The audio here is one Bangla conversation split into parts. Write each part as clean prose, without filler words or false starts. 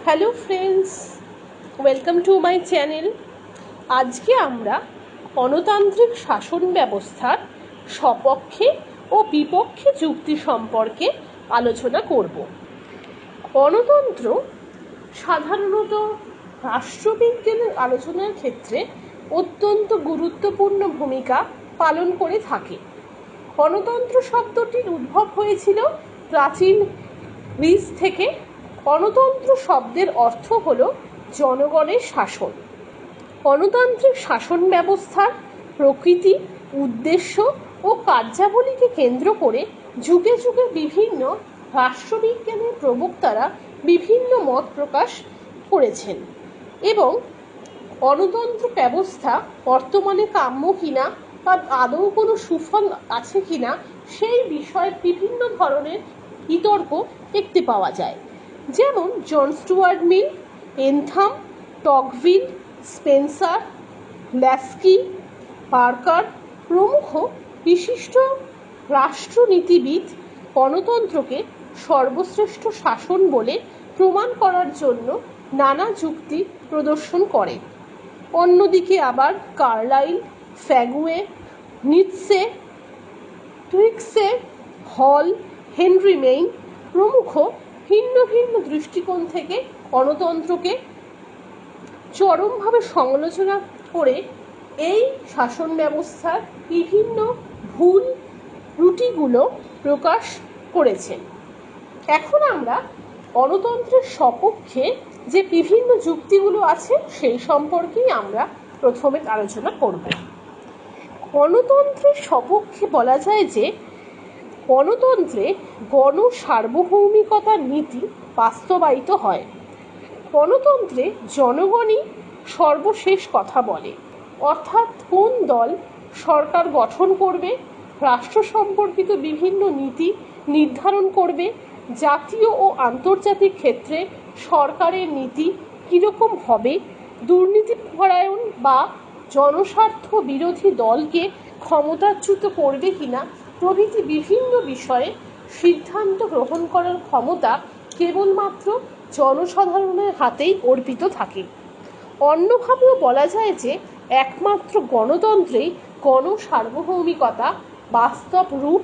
Hello friends, welcome to my channel. আজকে আমরা গণতান্ত্রিক শাসন ব্যবস্থার সপক্ষে ও বিপক্ষে যুক্তি সম্পর্কে আলোচনা করব। গণতন্ত্র সাধারণত রাষ্ট্রবিজ্ঞানের আলোচনার ক্ষেত্রে অত্যন্ত গুরুত্বপূর্ণ ভূমিকা পালন করে থাকে। গণতন্ত্র শব্দটির উদ্ভব হয়েছিল প্রাচীন গ্রিস থেকে। গণতন্ত্র শব্দের অর্থ হল জনগণের শাসন। গণতান্ত্রিক শাসন ব্যবস্থার প্রকৃতি, উদ্দেশ্য ও কার্যাবলীকে কেন্দ্র করে যুগে যুগে বিভিন্ন রাষ্ট্রবিজ্ঞানের প্রবক্তারা বিভিন্ন মত প্রকাশ করেছেন এবং গণতন্ত্র ব্যবস্থা বর্তমানে কাম্য কিনা বা আদৌ কোনো সুফল আছে কিনা সেই বিষয়ে বিভিন্ন ধরনের বিতর্ক দেখতে পাওয়া যায়। যেমন John Stuart Mill, Bentham, Tocqueville, Spencer, Laski, Parker প্রমুখ বিশিষ্ট রাষ্ট্রনীতিবিদ গণতন্ত্রকে সর্বশ্রেষ্ঠ শাসন বলে প্রমাণ করার জন্য নানা যুক্তি প্রদর্শন করে। অন্যদিকে আবার কার্লাইল, ফ্যাগুয়ে, নিৎসে, টুইক্সে, হল, হেনরি মেইন প্রমুখ ভিন্ন ভিন্ন দৃষ্টিকোণ থেকে গণতন্ত্রকে চরমভাবে সমালোচনা করে এই শাসন ব্যবস্থার বিভিন্ন ভুল ত্রুটিগুলো প্রকাশ করেছেন। এখন আমরা গণতন্ত্রের সপক্ষে যে বিভিন্ন যুক্তিগুলো আছে সেই সম্পর্কেই আমরা প্রথমে আলোচনা করব। গণতন্ত্রের সপক্ষে বলা যায় যে গণতন্ত্রে গণ সার্বভৌমিকতার নীতি বাস্তবায়িত হয়। গণতন্ত্রে জনগণই সর্বশেষ কথা বলে, অর্থাৎ কোন দল সরকার গঠন করবে, রাষ্ট্র সম্পর্কিত বিভিন্ন নীতি নির্ধারণ করবে, জাতীয় ও আন্তর্জাতিক ক্ষেত্রে সরকারের নীতি কীরকম হবে, দুর্নীতিপরায়ণ বা জনস্বার্থ বিরোধী দলকে ক্ষমতাচ্যুত করবে কিনা প্রভৃতি বিভিন্ন বিষয়ে সিদ্ধান্ত গ্রহণ করার ক্ষমতা কেবলমাত্র জনসাধারণের হাতেই অর্পিত থাকে। অন্যভাবেও বলা যায় যে একমাত্র গণতন্ত্রেই গণ সার্বভৌমিকতা বাস্তব রূপ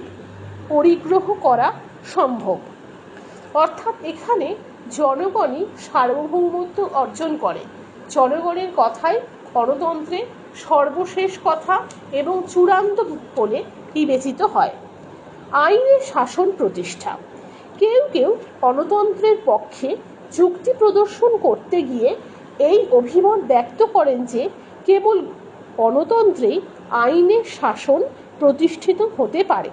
পরিগ্রহ করা সম্ভব। অর্থাৎ এখানে জনগণই সার্বভৌমত্ব অর্জন করে। জনগণের কথাই গণতন্ত্রে সর্বশেষ কথা এবং চূড়ান্ত বলে বিবেচিত হয়। আইনের শাসন প্রতিষ্ঠা। কেউ কেউ গণতন্ত্রের পক্ষে যুক্তি প্রদর্শন করতে গিয়ে এই অভিমত ব্যক্ত করেন যে কেবল গণতন্ত্রেই আইনের শাসন প্রতিষ্ঠিত হতে পারে।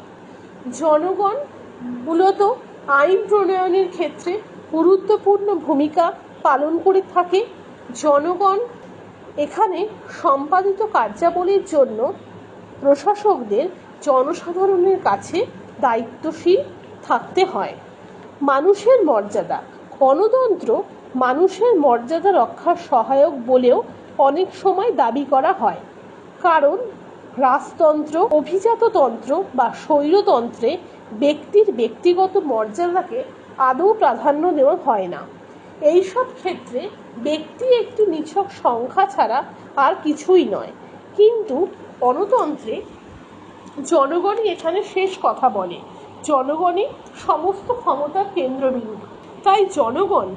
জনগণ মূলত আইন প্রণয়নের ক্ষেত্রে গুরুত্বপূর্ণ ভূমিকা পালন করে থাকে। জনগণ এখানে সম্পাদিত কার্যাবলীর জন্য প্রশাসকদের জনসাধারণের কাছে দায়িত্বশীল থাকতে হয়। মানুষের মর্যাদা। গণতন্ত্র মানুষের মর্যাদা রক্ষার সহায়ক বলেও অনেক সময় দাবি করা হয়, কারণ রাজতন্ত্র, অভিজাততন্ত্র বা স্বৈরতন্ত্রে ব্যক্তির ব্যক্তিগত মর্যাদাকে আদৌ প্রাধান্য দেওয়া হয় না। এইসব ক্ষেত্রে ব্যক্তি একটি নিছক সংখ্যা ছাড়া আর কিছুই নয়। কিন্তু গণতন্ত্রে জনগণই এখানে শেষ কথা বলে, জনগণই সমস্ত ক্ষমতার কেন্দ্রবিন্দু। তাই জনগণ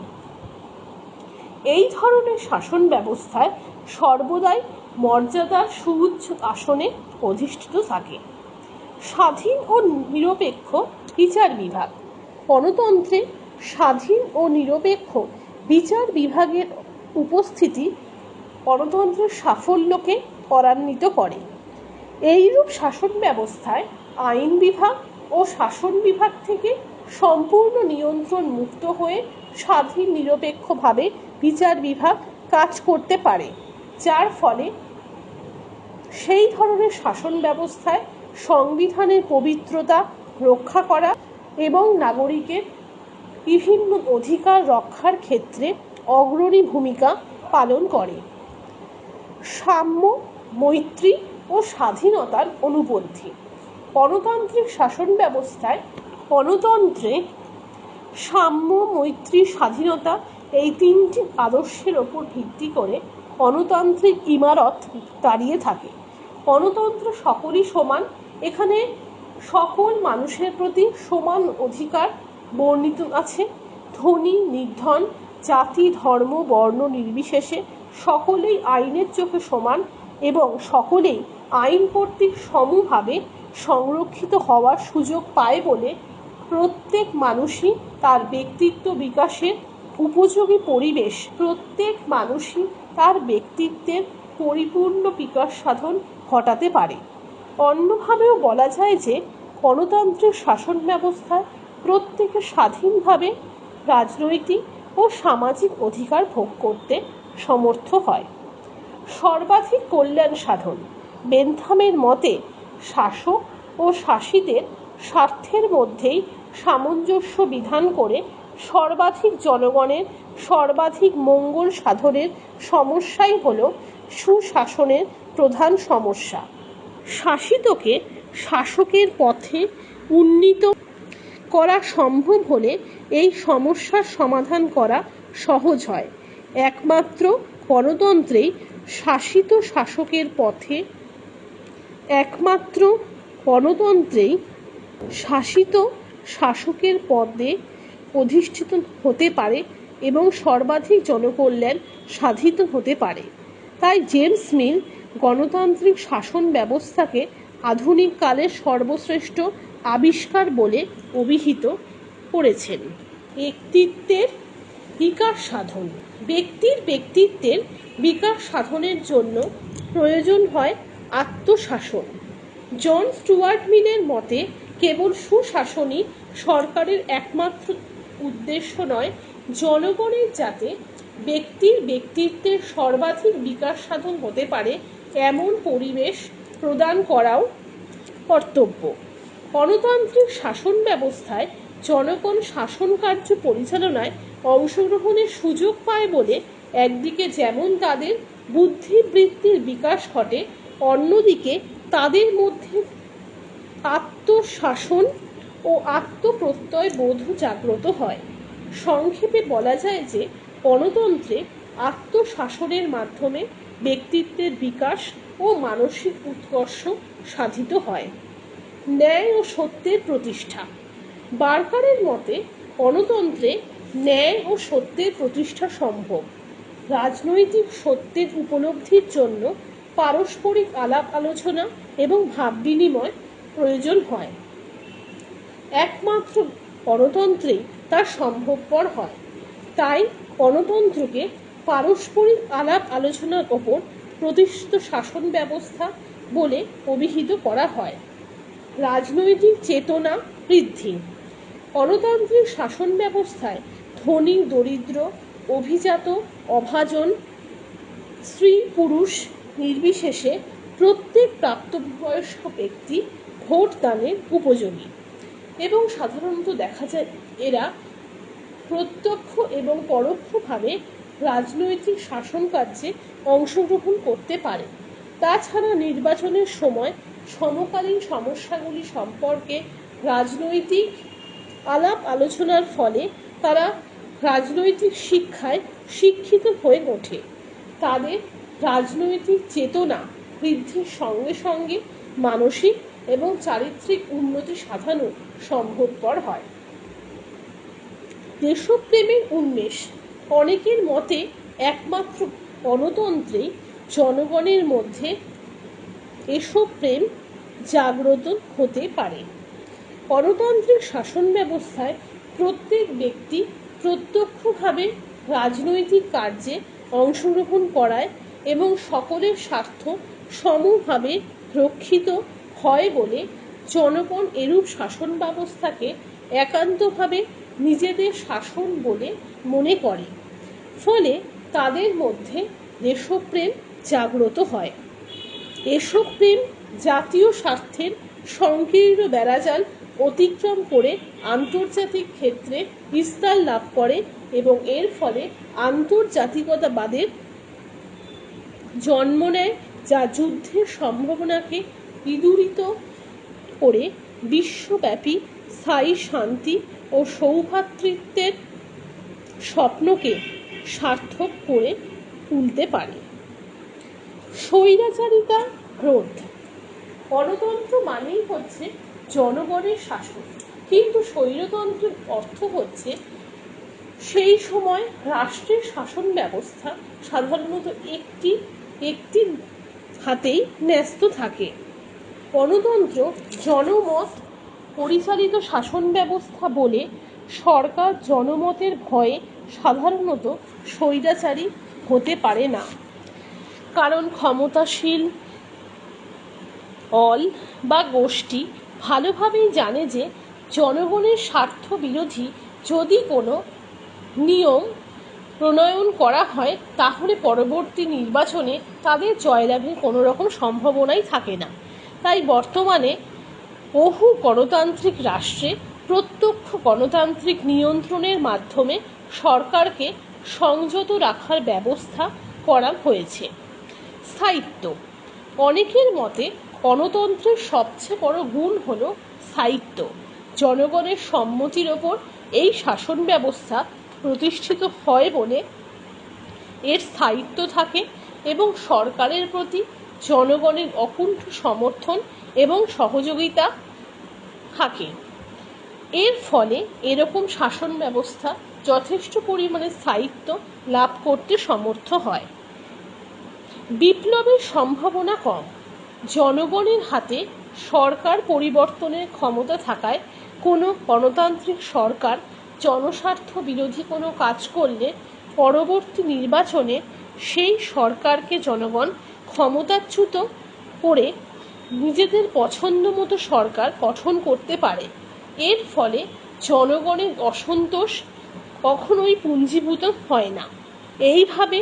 এই ধরনের শাসন ব্যবস্থায় সর্বদাই মর্যাদার সুউচ্চ আসনে অধিষ্ঠিত থাকে। স্বাধীন ও নিরপেক্ষ বিচার বিভাগ। গণতন্ত্রে স্বাধীন ও নিরপেক্ষ বিচার বিভাগের উপস্থিতি গণতন্ত্রের সাফল্যকে ত্বরান্বিত করে। এইরূপ শাসন ব্যবস্থায় আইন বিভাগ ও শাসন বিভাগ থেকে সম্পূর্ণ নিয়ন্ত্রণ মুক্ত হয়ে স্বাধীন নিরপেক্ষভাবে বিচার বিভাগ কাজ করতে পারে, যার ফলে সেই ধরনের শাসন ব্যবস্থায় সংবিধানের পবিত্রতা রক্ষা করা এবং নাগরিকের বিভিন্ন অধিকার রক্ষার ক্ষেত্রে অগ্রণী ভূমিকা পালন করে। সাম্য, মৈত্রী ও স্বাধীনতার অনুপস্থিতি। গণতান্ত্রিক শাসন ব্যবস্থায় গণতন্ত্রে সাম্য, মৈত্রী, স্বাধীনতা এই তিনটি আদর্শের ওপর ভিত্তি করে গণতান্ত্রিক ইমারত দাঁড়িয়ে থাকে। গণতন্ত্র সকলই সমান, এখানে সকল মানুষের প্রতি সমান অধিকার বর্ণিত আছে। ধনী নির্ধন, জাতি ধর্ম বর্ণ নির্বিশেষে সকলেই আইনের চোখে সমান এবং সকলেই আইন কর্তৃক সমভাবে সংরক্ষিত হওয়ার সুযোগ পায় বলে প্রত্যেক মানুষই তার ব্যক্তিত্ব বিকাশের উপযোগী পরিবেশ প্রত্যেক মানুষই তার ব্যক্তিত্বের পরিপূর্ণ বিকাশ সাধন ঘটাতে পারে। অন্যভাবেও বলা যায় যে গণতান্ত্রিক শাসন ব্যবস্থায় প্রত্যেকে স্বাধীনভাবে রাজনৈতিক ও সামাজিক অধিকার ভোগ করতে সমর্থ হয়। সর্বাধিক কল্যাণ সাধন। বেন্থামের মতে শাসক ও শাসিতের স্বার্থের মধ্যেই সামঞ্জস্য বিধান করে সর্বাধিক জনগণের সর্বাধিক মঙ্গল সাধনের সমস্যাই হল সুশাসনের প্রধান সমস্যা। শাসিতকে শাসকের পথে উন্নীত করা সম্ভব হলে এই সমস্যার সমাধান করা সহজ হয়। একমাত্র গণতন্ত্রেই শাসিত শাসকের পথে শাসিত শাসকের পদে অধিষ্ঠিত হতে পারে এবং সর্বাধিক জনকল্যাণ সাধিত হতে পারে। তাই জেমস মিল গণতান্ত্রিক শাসন ব্যবস্থাকে আধুনিক কালের সর্বশ্রেষ্ঠ আবিষ্কার বলে অভিহিত করেছেন। ব্যক্তিত্বের বিকাশ সাধন। ব্যক্তিত্বের বিকাশ সাধনের জন্য প্রয়োজন হয় আত্মশাসন। জন স্টুয়ার্ট মিলের মতে কেবল সুশাসনই সরকারের একমাত্র উদ্দেশ্য নয়, জনগণের যাতে ব্যক্তিত্বের সর্বাধিক বিকাশ সাধন হতে পারে এমন পরিবেশ প্রদান করাও কর্তব্য। গণতান্ত্রিক শাসন ব্যবস্থায় জনগণ শাসন কার্য পরিচালনায় অংশগ্রহণের সুযোগ পায় বলে একদিকে যেমন তাদের বুদ্ধিবৃত্তির বিকাশ ঘটে, অন্যদিকে তাদের মধ্যে আত্মশাসন ও আত্মপ্রত্যয় বোধ জাগ্রত হয়। সংক্ষেপে বলা যায় যে গণতন্ত্রে আত্মশাসনের মাধ্যমে ব্যক্তিত্বের বিকাশ ও মানসিক উৎকর্ষ সাধিত হয়। ন্যায় ও সত্যের প্রতিষ্ঠা। বার্কারের মতে গণতন্ত্রে ন্যায় ও সত্যের প্রতিষ্ঠা সম্ভব। রাজনৈতিক সত্যের উপলব্ধির জন্য পারস্পরিক আলাপ আলোচনা এবং ভাব বিনিময় প্রয়োজন হয়। একমাত্র গণতন্ত্রেই তা সম্ভবপর হয়। তাই গণতন্ত্রকে পারস্পরিক আলাপ আলোচনার ওপর প্রতিষ্ঠিত শাসন ব্যবস্থা বলে অভিহিত করা হয়। রাজনৈতিক চেতনা বৃদ্ধি। গণতান্ত্রিক শাসন ব্যবস্থায় ধনী দরিদ্র, অভিজাত অভাজন, স্ত্রী পুরুষ নির্বিশেষে প্রত্যেক প্রাপ্তবয়স্ক ব্যক্তি ভোট দানের উপযোগী এবং সাধারণত দেখা যায় এরা প্রত্যক্ষ এবং পরোক্ষভাবে রাজনৈতিক শাসন কার্যে অংশগ্রহণ করতে পারে। তাছাড়া নির্বাচনের সময় সমকালীন সমস্যাগুলি সম্পর্কে রাজনৈতিক আলাপ আলোচনার ফলে তারা রাজনৈতিক শিক্ষায় শিক্ষিত হয়ে ওঠে। তাদের রাজনৈতিক চেতনা বৃদ্ধির সঙ্গে সঙ্গে মানসিক এবং চারিত্রিক উন্নতি সাধনও সম্ভবপর হয়। দেশপ্রেমের উন্মেষ। অনেকের মতে একমাত্র গণতন্ত্রেই জনগণের মধ্যে এসব প্রেম জাগ্রত হতে পারে। গণতান্ত্রিক শাসন ব্যবস্থায় প্রত্যেক ব্যক্তি প্রত্যক্ষভাবে রাজনৈতিক কার্যে অংশগ্রহণ করায় এবং সকলের স্বার্থ সমভাবে রক্ষিত হয় বলে জনগণ এরূপ শাসন ব্যবস্থাকে একান্তভাবে নিজেদের শাসন বলে মনে করে। ফলে তাদের মধ্যে দেশপ্রেম জাগ্রত হয়। এসব প্রেম জাতীয় স্বার্থের সংকীর্ণ বেড়াজাল অতিক্রম করে আন্তর্জাতিক ক্ষেত্রে বিস্তার লাভ করে এবং এর ফলে আন্তর্জাতিকতাবাদের জন্ম নেয়, যা যুদ্ধের সম্ভাবনাকে বিদূরিত করে বিশ্বব্যাপী স্থায়ী শান্তি ও সৌভ্রাতৃত্বের স্বপ্নকে সার্থক করে তুলতে পারে। স্বৈরাচারিতা রোধ। গণতন্ত্র মানেই হচ্ছে জনগণের শাসন, কিন্তু স্বৈরতন্ত্রের অর্থ হচ্ছে সেই সময় রাষ্ট্রের শাসন ব্যবস্থা সাধারণত একটি হাতেই ন্যস্ত থাকে। গণতন্ত্র জনমত পরিচালিত শাসন ব্যবস্থা বলে সরকার জনমতের ভয়ে সাধারণত স্বৈরাচারী হতে পারে না, কারণ ক্ষমতাশীল দল বা গোষ্ঠী ভালোভাবেই জানে যে জনগণের স্বার্থ বিরোধী যদি কোনো নিয়ম প্রণয়ন করা হয় তাহলে পরবর্তী নির্বাচনে তাদের জয়লাভের কোনো রকম সম্ভাবনাই থাকে না। তাই বর্তমানে বহু গণতান্ত্রিক রাষ্ট্রে প্রত্যক্ষ গণতান্ত্রিক নিয়ন্ত্রণের মাধ্যমে সরকারকে সংযত রাখার ব্যবস্থা করা হয়েছে। স্থায়িত্ব। অনেকের মতে গণতন্ত্রের সবচেয়ে বড় গুণ হল স্থায়িত্ব। জনগণের সম্মতির ওপর এই শাসন ব্যবস্থা প্রতিষ্ঠিত হয় বলে এর স্থায়িত্ব থাকে এবং সরকারের প্রতি জনগণের অকুণ্ঠ সমর্থন এবং সহযোগিতা থাকে। এর ফলে এরকম শাসন ব্যবস্থা যথেষ্ট পরিমাণে স্থায়িত্ব লাভ করতে সমর্থ হয়। বিপ্লবের সম্ভাবনা কম। জনগণের হাতে সরকার পরিবর্তনের ক্ষমতা থাকায় কোনো গণতান্ত্রিক সরকার জনস্বার্থ বিরোধী কোনো কাজ করলে পরবর্তী নির্বাচনে সেই সরকারকে জনগণ ক্ষমতাচ্যুত করে নিজেদের পছন্দ মতো সরকার গঠন করতে পারে। এর ফলে জনগণের অসন্তোষ কখনোই পুঞ্জীভূত হয় না। এইভাবে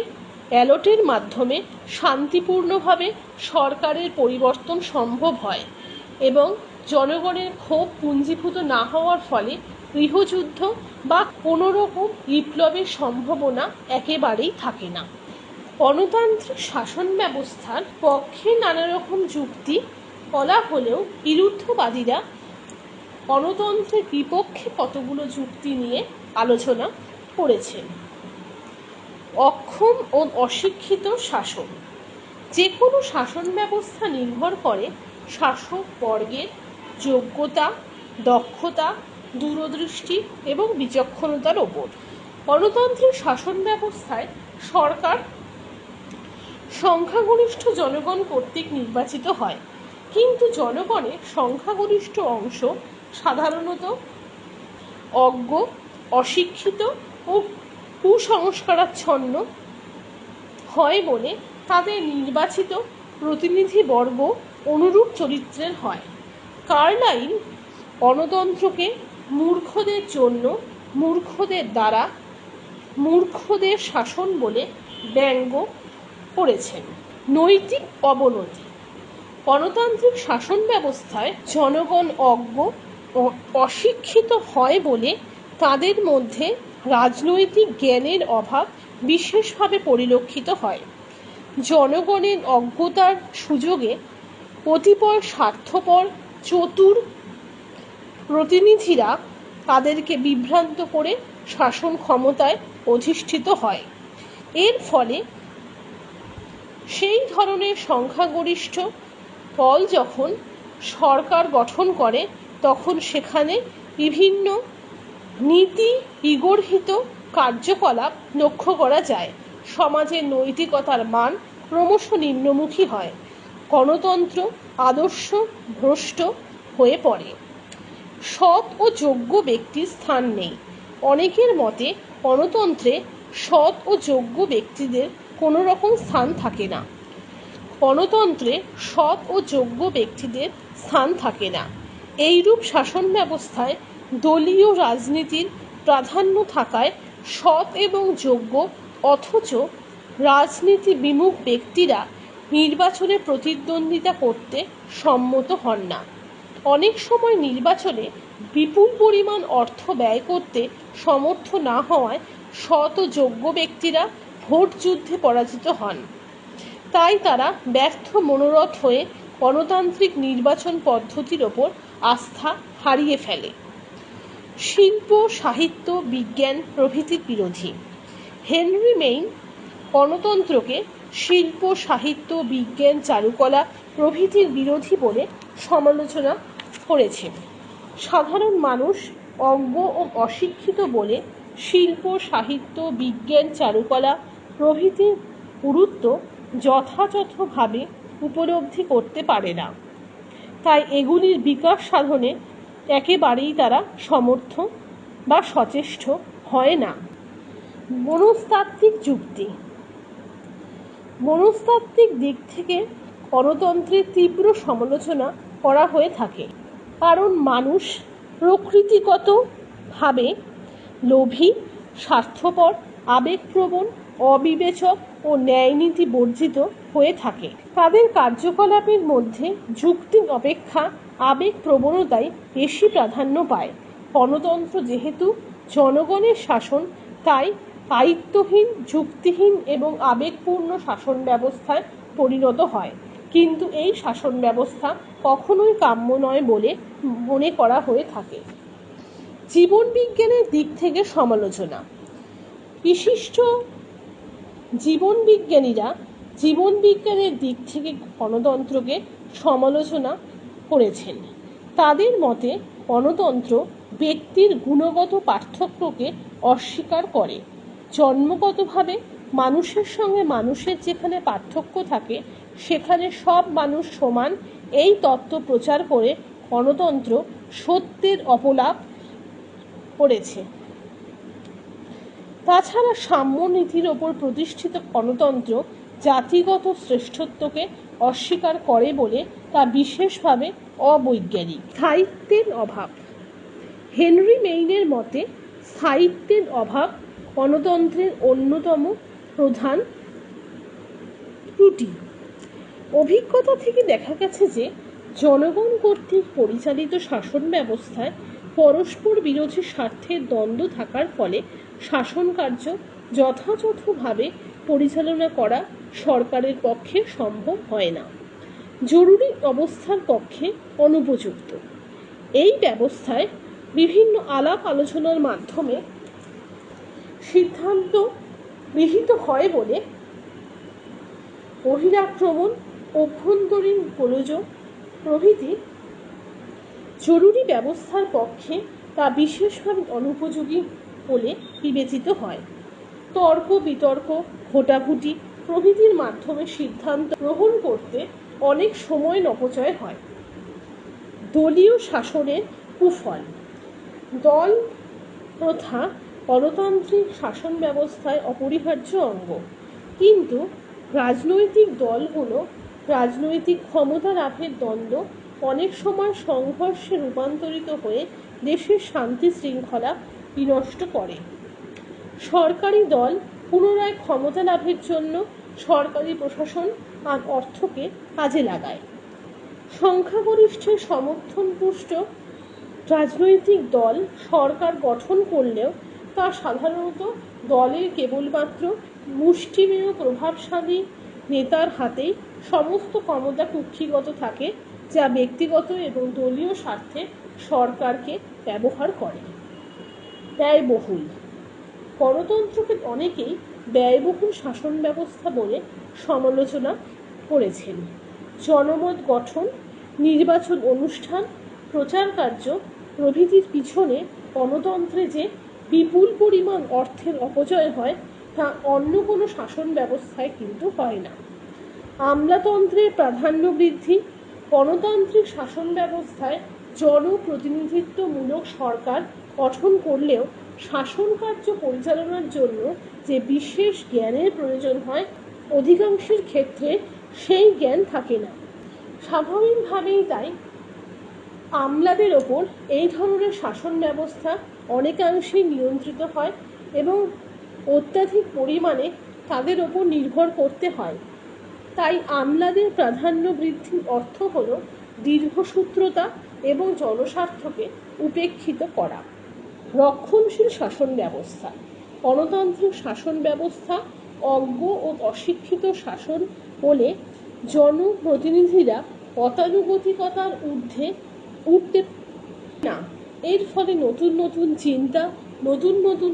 ব্যালটের মাধ্যমে শান্তিপূর্ণভাবে সরকারের পরিবর্তন সম্ভব হয় এবং জনগণের ক্ষোভ পুঞ্জীভূত না হওয়ার ফলে গৃহযুদ্ধ বা কোনো রকম বিপ্লবের সম্ভাবনা একেবারেই থাকে না। গণতান্ত্রিক শাসন ব্যবস্থার পক্ষে নানা রকম যুক্তি বলা হলেও বিরুদ্ধবাদীরা গণতন্ত্রের বিপক্ষে কতগুলো যুক্তি নিয়ে আলোচনা করেছেন। অক্ষম ও অশিক্ষিত শাসন। যে কোনো শাসন ব্যবস্থা নির্ভর করে শাসক বর্গের যোগ্যতা, দক্ষতা, দূরদৃষ্টি এবং বিচক্ষণতার ওপর। গণতান্ত্রিক শাসন ব্যবস্থায় সরকার সংখ্যাগরিষ্ঠ জনগণ কর্তৃক নির্বাচিত হয়, কিন্তু জনগণের সংখ্যাগরিষ্ঠ অংশ সাধারণত অজ্ঞ, অশিক্ষিত ও কুসংস্কারাচ্ছন্ন হয় বলে তাদের নির্বাচিত প্রতিনিধিবর্গ অনুরূপ চরিত্রের হয়। কার্লাইল গণতন্ত্রকে মূর্খদের জন্য, মূর্খদের দ্বারা, মূর্খদের শাসন বলে ব্যঙ্গ করেছেন। নৈতিক অবনতি। গণতান্ত্রিক শাসন ব্যবস্থায় জনগণ অজ্ঞ ও অশিক্ষিত হয় বলে তাদের মধ্যে রাজনৈতিক জ্ঞানের অভাব বিশেষভাবে পরিলক্ষিত হয়। জনগণের অজ্ঞতার সুযোগে কতিপয় স্বার্থপর চতুর প্রতিনিধিরা তাদেরকে বিভ্রান্ত করে শাসন ক্ষমতায় অধিষ্ঠিত হয়। এর ফলে সেই ধরনের সংখ্যাগরিষ্ঠ দল যখন সরকার গঠন করে তখন সেখানে বিভিন্ন নীতি বিগর্হিত কার্যকলাপ লক্ষ্য করা যায়। সমাজের নৈতিকতার মান ক্রমশ নিম্নমুখী হয়। গণতন্ত্র আদর্শ ভ্রষ্ট হয়ে পড়ে। সৎ ও যোগ্য ব্যক্তির স্থান নেই। অনেকের মতে গণতন্ত্রে সৎ ও যোগ্য ব্যক্তিদের কোনো রকম স্থান থাকে না। গণতন্ত্রে সৎ ও যোগ্য ব্যক্তিদের স্থান থাকে না। এইরূপ শাসন ব্যবস্থায় দলীয় রাজনীতির প্রাধান্য থাকায় সৎ এবং যোগ্য অথচ রাজনীতি বিমুখ ব্যক্তিরা নির্বাচনে প্রতিদ্বন্দ্বিতা করতে সম্মত হন না। অনেক সময় নির্বাচনে বিপুল পরিমাণ অর্থ ব্যয় করতে সমর্থ না হওয়ায় সৎ ও যোগ্য ব্যক্তিরা ভোট যুদ্ধে পরাজিত হন। তাই তারা ব্যর্থ মনোরথ হয়ে গণতান্ত্রিক নির্বাচন পদ্ধতির ওপর আস্থা হারিয়ে ফেলে। শিল্প, সাহিত্য, বিজ্ঞান প্রভৃতির বিরোধী। হেনরি মেইন গণতন্ত্রকে শিল্প, সাহিত্য, বিজ্ঞান, চারুকলা প্রভৃতির বিরোধী বলে সমালোচনা করেছেন। সাধারণ মানুষ অজ্ঞ ও অশিক্ষিত বলে শিল্প, সাহিত্য, বিজ্ঞান, চারুকলা প্রভৃতির গুরুত্ব যথাযথভাবে উপলব্ধি করতে পারে না। তাই এগুলির বিকাশ সাধনে একেবারেই তারা সমর্থ বা সচেষ্ট হয় না। মনস্তাত্ত্বিক যুক্তি। মনস্তাত্ত্বিক দিক থেকে গণতন্ত্রের তীব্র সমালোচনা করা হয়ে থাকে, কারণ মানুষ প্রকৃতিগতভাবে লোভী, স্বার্থপর, আবেগপ্রবণ, অবিবেচক ও ন্যায়নীতি বর্জিত হয়ে থাকে। তাদের কার্যকলাপের মধ্যে যুক্তি অপেক্ষা আবেগ প্রবণতাই বেশি প্রাধান্য পায়। গণতন্ত্র যেহেতু জনগণের শাসন, তাই দায়িত্বহীন, যুক্তিহীন এবং আবেগপূর্ণ শাসন ব্যবস্থায় পরিণত হয়। কিন্তু এই শাসন ব্যবস্থা কখনোই কাম্য নয় বলে মনে করা হয়ে থাকে। জীবন বিজ্ঞানের দিক থেকে সমালোচনা। বিশিষ্ট জীবনবিজ্ঞানীরা জীবন বিজ্ঞানের দিক থেকে গণতন্ত্রকে সমালোচনা করেছেন। তাদের মতে গণতন্ত্র ব্যক্তির গুণগত পার্থক্যকে অস্বীকার করে। জন্মগতভাবে মানুষের সঙ্গে মানুষের যেখানে পার্থক্য থাকে সেখানে সব মানুষ সমান, এই তত্ত্ব প্রচার করে গণতন্ত্র সত্যের অপলাপ করেছে। তাছাড়া সাম্য নীতির ওপর প্রতিষ্ঠিত গণতন্ত্র জাতিগত শ্রেষ্ঠত্বকে অস্বীকার করে বলে তা বিশেষভাবে অবৈজ্ঞানিক। স্থায়িত্বের অভাব। হেনরি মেইনের মতে স্থায়িত্বের অভাব গণতন্ত্রের অন্যতম প্রধান ত্রুটি। অভিজ্ঞতা থেকে দেখা গেছে যে জনগণ কর্তৃক পরিচালিত শাসন ব্যবস্থায় পরস্পর বিরোধী স্বার্থের দ্বন্দ্ব থাকার ফলে শাসন কার্য যথাযথভাবে পরিচালনা করা সরকারের পক্ষে সম্ভব হয় না, জরুরি অবস্থার পক্ষে অনুপযুক্ত। এই ব্যবস্থায় বিভিন্ন আলাপ আলোচনার মাধ্যমে সিদ্ধান্ত গৃহীত হয় বলে বহিরাক্রমণ, অভ্যন্তরীণ গোলযোগ প্রভৃতি জরুরি ব্যবস্থার পক্ষে তা বিশেষভাবে অনুপযোগী বলে বিবেচিত হয়। তর্ক বিতর্ক, ভোটাভুটি প্রভৃতির মাধ্যমে সিদ্ধান্ত গ্রহণ করতে অনেক সময় অপচয় হয়। দলীয় শাসনের কুফল। দল প্রথা গণতান্ত্রিক শাসন ব্যবস্থায় অপরিহার্য অঙ্গ, কিন্তু রাজনৈতিক দলগুলো রাজনৈতিক ক্ষমতা লাভের দ্বন্দ্ব অনেক সময় সংঘর্ষে রূপান্তরিত হয়ে দেশের শান্তি শৃঙ্খলা বিনষ্ট করে। সরকারি দল পুনরায় ক্ষমতা লাভের জন্য সরকারি প্রশাসন আর অর্থকে কাজে লাগায়। সংখ্যাগরিষ্ঠের সমর্থনপুষ্ট রাজনৈতিক দল সরকার গঠন করলেও তা সাধারণত দলের কেবলমাত্র মুষ্টিমেয় প্রভাবশালী নেতার হাতেই সমস্ত ক্ষমতা কুক্ষিগত থাকে, যা ব্যক্তিগত এবং দলীয় স্বার্থে সরকারকে ব্যবহার করে। ব্যয়বহুল। গণতন্ত্রকে অনেকেই ব্যয়বহুল শাসন ব্যবস্থা বলে সমালোচনা করেছেন। জনমত গঠন, নির্বাচন অনুষ্ঠান, প্রচার কার্য প্রভৃতির পিছনে গণতন্ত্রে যে বিপুল পরিমাণ অর্থের অপচয় হয় তা অন্য কোনো শাসন ব্যবস্থায় কিন্তু হয় না। আমলাতন্ত্রের প্রাধান্য বৃদ্ধি। গণতান্ত্রিক শাসন ব্যবস্থায় জনপ্রতিনিধিত্বমূলক সরকার গঠন করলেও শাসন কার্য পরিচালনার জন্য যে বিশেষ জ্ঞানের প্রয়োজন হয় অধিকাংশের ক্ষেত্রে সেই জ্ঞান থাকে না। স্বাভাবিকভাবেই তাই আমলাদের ওপর এই ধরনের শাসন ব্যবস্থা অনেকাংশেই নিয়ন্ত্রিত হয় এবং অত্যাধিক পরিমাণে তাদের ওপর নির্ভর করতে হয়। তাই আমলাদের প্রাধান্য বৃদ্ধির অর্থ হল দীর্ঘসূত্রতা এবং জনস্বার্থকে উপেক্ষিত করা। রক্ষণশীল শাসন ব্যবস্থা। গণতান্ত্রিক শাসন ব্যবস্থা অজ্ঞ ও অশিক্ষিত শাসন বলে জনপ্রতিনিধিরা গতানুগতিকতার ঊর্ধ্বে উঠতে না। এর ফলে নতুন নতুন চিন্তা, নতুন নতুন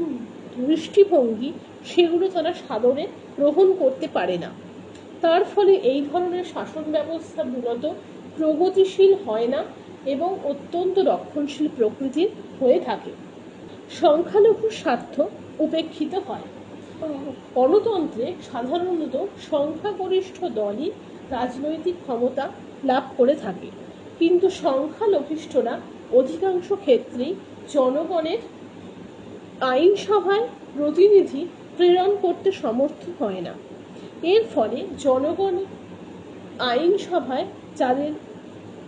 দৃষ্টিভঙ্গি সেগুলো তারা সাদরে গ্রহণ করতে পারে না। তার ফলে এই ধরনের শাসন ব্যবস্থা মূলত প্রগতিশীল হয় না এবং অত্যন্ত রক্ষণশীল প্রকৃতির হয়ে থাকে। সংখ্যালঘুর স্বার্থ উপেক্ষিত হয়। গণতন্ত্রে সাধারণত সংখ্যাগরিষ্ঠ দলই রাজনৈতিক ক্ষমতা লাভ করে থাকে, কিন্তু সংখ্যালঘিষ্ঠরা অধিকাংশ ক্ষেত্রেই জনগণের আইনসভায় প্রতিনিধি প্রেরণ করতে সমর্থ হয় না। এর ফলে জনগণ আইনসভায় যাদের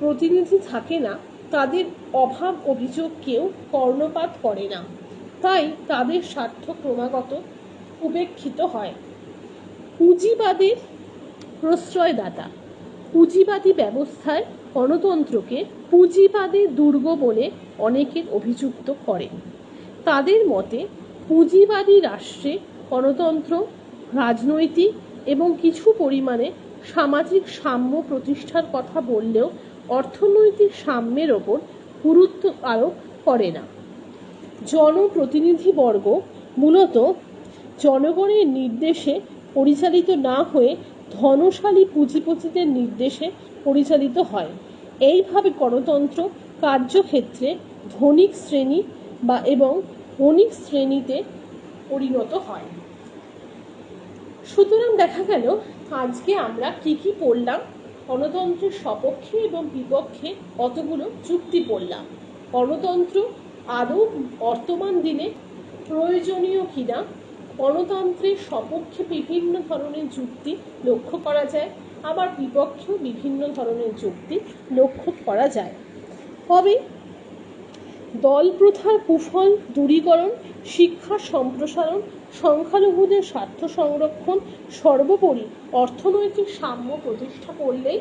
প্রতিনিধি থাকে না তাদের অভাব অভিযোগ কেউ কর্ণপাত করে না, তাই তাদের স্বার্থ ক্রমাগত উপেক্ষিত হয়। পুঁজিবাদের প্রশ্রয়দাতা। পুঁজিবাদী ব্যবস্থায় গণতন্ত্রকে পুঁজিবাদের দুর্গ বলে অনেকের অভিযুক্ত করেন। তাদের মতে পুঁজিবাদী রাষ্ট্রে গণতন্ত্র রাজনৈতিক এবং কিছু পরিমাণে সামাজিক সাম্য প্রতিষ্ঠার কথা বললেও অর্থনৈতিক সাম্যের ওপর গুরুত্ব আরোপ করে না। জনপ্রতিনিধিবর্গ মূলত জনগণের নির্দেশে পরিচালিত না হয়ে ধনশালী পুঁজিপতিদের নির্দেশে পরিচালিত হয়। এইভাবে গণতন্ত্র কার্যক্ষেত্রে ধনিক শ্রেণী এবং বণিক শ্রেণীতে পরিণত হয়। সুতরাং দেখা গেল আজকে আমরা কি পড়লাম, গণতন্ত্রের সপক্ষে এবং বিপক্ষে কতগুলো যুক্তি পড়লাম। গণতন্ত্র আদৌ বর্তমান দিনে প্রয়োজনীয় কিনা, গণতন্ত্রের সপক্ষে বিভিন্ন ধরনের যুক্তি লক্ষ্য করা যায়, আবার বিপক্ষেও বিভিন্ন ধরনের যুক্তি লক্ষ্য করা যায়। তবে দল প্রথার কুফল দূরীকরণ, শিক্ষার সম্প্রসারণ, সংখ্যালঘুদের স্বার্থ সংরক্ষণ, সর্বোপরি অর্থনৈতিক সাম্য প্রতিষ্ঠা করলেই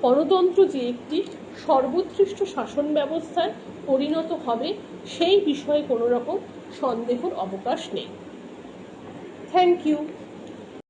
গণতন্ত্র যে একটি সর্বোৎকৃষ্ট শাসন ব্যবস্থায় পরিণত হবে সেই বিষয়ে কোনো রকম সন্দেহের অবকাশ নেই। Thank you.